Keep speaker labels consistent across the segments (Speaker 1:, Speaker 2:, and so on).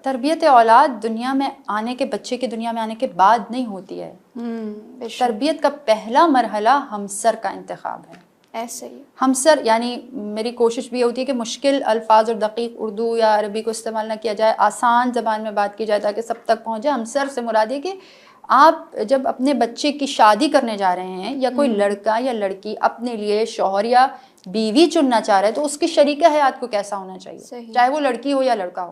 Speaker 1: تربیت اولاد دنیا میں آنے کے بچے کی دنیا میں آنے کے بعد نہیں ہوتی ہے. تربیت کا پہلا مرحلہ ہمسر کا انتخاب ہے.
Speaker 2: ایسے ہی
Speaker 1: ہمسر یعنی میری کوشش بھی ہوتی ہے کہ مشکل الفاظ اور دقیق اردو یا عربی کو استعمال نہ کیا جائے, آسان زبان میں بات کی جائے تاکہ سب تک پہنچے. ہمسر سے مراد ہے کہ آپ جب اپنے بچے کی شادی کرنے جا رہے ہیں یا کوئی لڑکا یا لڑکی اپنے لیے شوہر یا بیوی چننا چاہ رہے ہیں تو اس کی شریک حیات کو کیسا ہونا چاہیے, چاہے وہ لڑکی ہو یا لڑکا ہو.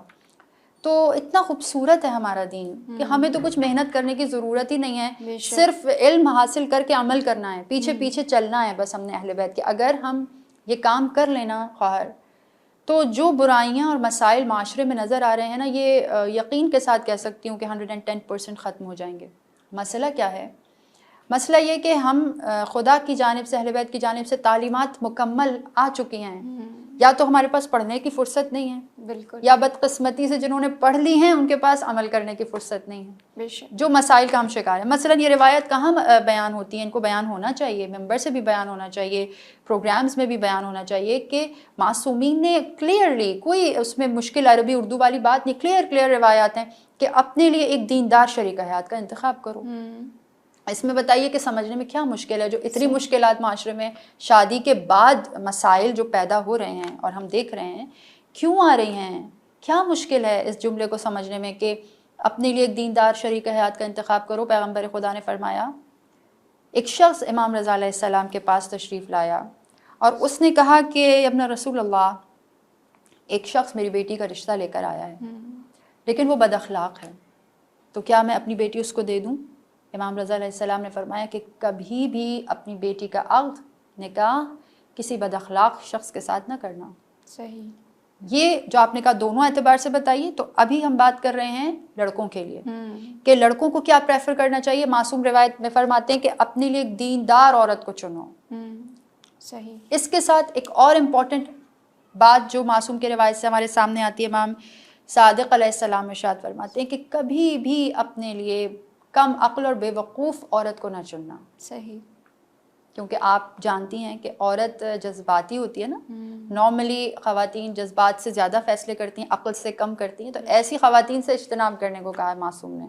Speaker 1: تو اتنا خوبصورت ہے ہمارا دین کہ ہمیں تو کچھ محنت کرنے کی ضرورت ہی نہیں ہے, صرف علم حاصل کر کے عمل کرنا ہے, پیچھے پیچھے چلنا ہے بس. ہم نے اہل بیت کے اگر ہم یہ کام کر لینا خواہر, تو جو برائیاں اور مسائل معاشرے میں نظر آ رہے ہیں نا, یہ یقین کے ساتھ کہہ سکتی ہوں کہ 110% ختم ہو جائیں گے. مسئلہ کیا ہے؟ مسئلہ یہ کہ ہم خدا کی جانب سے, اہل بیت کی جانب سے تعلیمات مکمل آ چکی ہیں, یا تو ہمارے پاس پڑھنے کی فرصت نہیں ہے,
Speaker 2: بالکل,
Speaker 1: یا بدقسمتی سے جنہوں نے پڑھ لی ہیں ان کے پاس عمل کرنے کی فرصت نہیں ہے. جو مسائل کا ہم شکار ہیں, مثلا یہ روایت کہاں بیان ہوتی ہیں, ان کو بیان ہونا چاہیے, ممبر سے بھی بیان ہونا چاہیے, پروگرامز میں بھی بیان ہونا چاہیے کہ معصومین نے کلیئرلی, کوئی اس میں مشکل عربی اردو والی بات نہیں, کلیئر روایات ہیں کہ اپنے لیے ایک دیندار شریک حیات کا انتخاب کرو. اس میں بتائیے کہ سمجھنے میں کیا مشکل ہے؟ جو اتنی مشکلات معاشرے میں شادی کے بعد مسائل جو پیدا ہو رہے ہیں اور ہم دیکھ رہے ہیں کیوں آ رہی ہیں, کیا مشکل ہے اس جملے کو سمجھنے میں کہ اپنے لیے ایک دیندار شریک حیات کا انتخاب کرو. پیغمبر خدا نے فرمایا, ایک شخص امام رضا علیہ السلام کے پاس تشریف لایا اور اس نے کہا کہ ابن رسول اللہ, ایک شخص میری بیٹی کا رشتہ لے کر آیا ہے لیکن وہ بد اخلاق ہے, تو کیا میں اپنی بیٹی اس کو دے دوں؟ امام رضا علیہ السلام نے فرمایا کہ کبھی بھی اپنی بیٹی کا عقد نکاح کسی بد اخلاق شخص کے ساتھ نہ کرنا.
Speaker 2: صحیح.
Speaker 1: یہ جو آپ نے کہا دونوں اعتبار سے بتائیے. تو ابھی ہم بات کر رہے ہیں لڑکوں کے لیے کہ لڑکوں کو کیا پریفر کرنا چاہیے. معصوم روایت میں فرماتے ہیں کہ اپنے لیے ایک دیندار عورت کو چنو.
Speaker 2: صحیح.
Speaker 1: اس کے ساتھ ایک اور امپورٹنٹ بات جو معصوم کی روایت سے ہمارے سامنے آتی ہے, امام صادق علیہ السلام ارشاد فرماتے ہیں کہ کبھی بھی اپنے لیے کم عقل اور بے وقوف عورت کو نہ چننا.
Speaker 2: صحیح.
Speaker 1: کیونکہ آپ جانتی ہیں کہ عورت جذباتی ہوتی ہے نا, نارملی خواتین جذبات سے زیادہ فیصلے کرتی ہیں, عقل سے کم کرتی ہیں, تو ایسی خواتین سے اجتناب کرنے کو کہا ہے معصوم نے.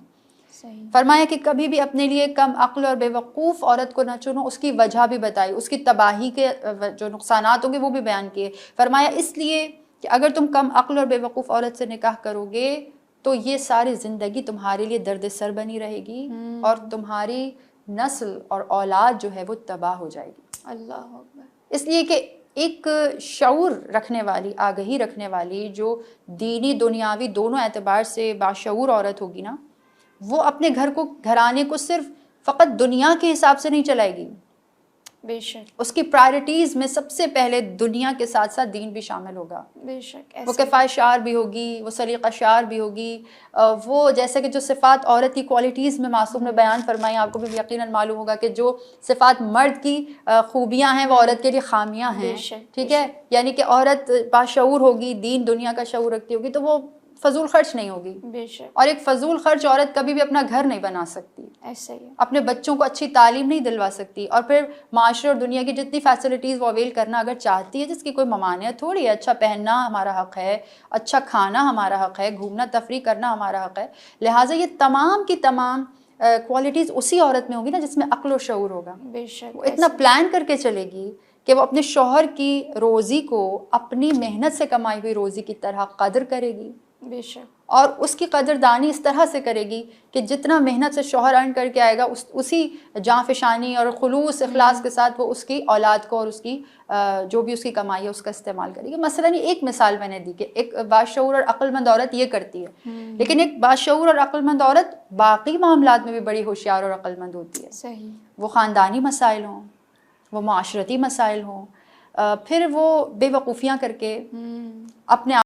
Speaker 1: فرمایا کہ کبھی بھی اپنے لیے کم عقل اور بے وقوف عورت کو نہ چنو. اس کی وجہ بھی بتائی, اس کی تباہی کے جو نقصانات ہوں گے وہ بھی بیان کیے. فرمایا اس لیے کہ اگر تم کم عقل اور بے وقوف عورت سے نکاح کرو گے تو یہ ساری زندگی تمہارے لیے درد سر بنی رہے گی اور تمہاری نسل اور اولاد جو ہے وہ تباہ ہو جائے گی.
Speaker 2: اللہ اکبر.
Speaker 1: اس لیے کہ ایک شعور رکھنے والی, آگہی رکھنے والی, جو دینی دنیاوی دونوں اعتبار سے باشعور عورت ہوگی نا, وہ اپنے گھر کو, گھرانے کو صرف فقط دنیا کے حساب سے نہیں چلائے گی.
Speaker 2: بے شک.
Speaker 1: اس کی پرائرٹیز میں سب سے پہلے دنیا کے ساتھ ساتھ دین بھی شامل ہوگا.
Speaker 2: بے شک.
Speaker 1: وہ کفایت شعار بھی ہوگی, وہ سلیقہ شعار بھی ہوگی, وہ جیسے کہ جو صفات عورت کی کوالٹیز میں معصوم نے بیان فرمائی, آپ کو بھی یقیناً معلوم ہوگا کہ جو صفات مرد کی خوبیاں ہیں وہ عورت کے لیے خامیاں ہیں. ٹھیک ہے, یعنی کہ عورت باشعور ہوگی, دین دنیا کا شعور رکھتی ہوگی, تو وہ فضول خرچ نہیں ہوگی.
Speaker 2: بے شک.
Speaker 1: اور ایک فضول خرچ عورت کبھی بھی اپنا گھر نہیں بنا سکتی,
Speaker 2: ایسا ہی
Speaker 1: اپنے بچوں کو اچھی تعلیم نہیں دلوا سکتی, اور پھر معاشرے اور دنیا کی جتنی فیسلٹیز وہ اویل کرنا اگر چاہتی ہے, جس کی کوئی ممانعت تھوڑی ہے. اچھا پہننا ہمارا حق ہے, اچھا کھانا ہمارا حق ہے, گھومنا تفریح کرنا ہمارا حق ہے. لہٰذا یہ تمام کی تمام کوالٹیز اسی عورت میں ہوگی نا جس میں عقل و شعور ہوگا.
Speaker 2: بے شک.
Speaker 1: وہ اتنا پلان کر کے چلے گی کہ وہ اپنے شوہر کی روزی کو اپنی محنت سے کمائی ہوئی روزی کی طرح قدر کرے گی.
Speaker 2: بے شک.
Speaker 1: اور اس کی قدردانی اس طرح سے کرے گی کہ جتنا محنت سے شوہر ارن کر کے آئے گا اسی جاں فشانی اور خلوص اخلاص کے ساتھ وہ اس کی اولاد کو اور اس کی جو بھی اس کی کمائی ہے اس کا استعمال کرے گی. مثلاً ایک مثال میں نے دی کہ ایک باشعور اور عقل مند عورت یہ کرتی ہے, لیکن ایک باشعور اور عقل مند عورت باقی معاملات میں بھی بڑی ہوشیار اور عقل مند ہوتی ہے.
Speaker 2: صحیح.
Speaker 1: وہ خاندانی مسائل ہوں, وہ معاشرتی مسائل ہوں, پھر وہ بے وقوفیاں کر کے اپنے